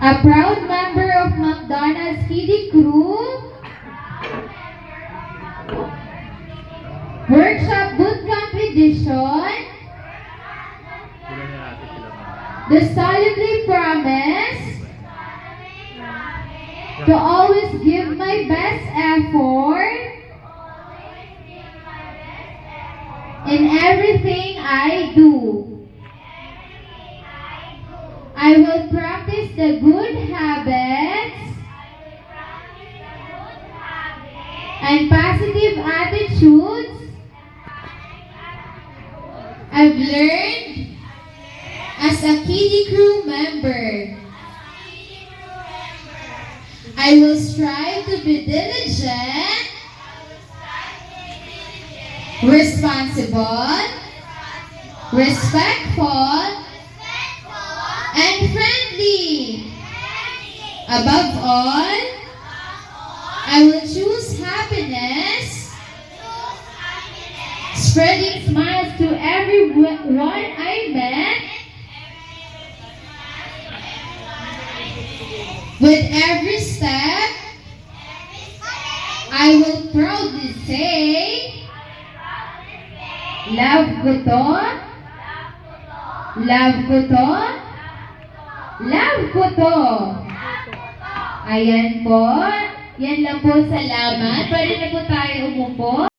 A proud member of McDonald's Kiddie Crew. Workshop Bootcamp Edition. Do solemnly promise to always give my best effort in everything I do. I will practice the good habits and positive attitudes I've learned as a Kiddie Crew member. I will strive to be diligent, responsible, respectful, and friendly. Above all, I will choose happiness, spreading smiles to everyone I met. With every step, I will proudly say, love ko to, love ko to, love ko to. Ayan po. Yan lang po. Salamat. Pwede na po tayo umupo.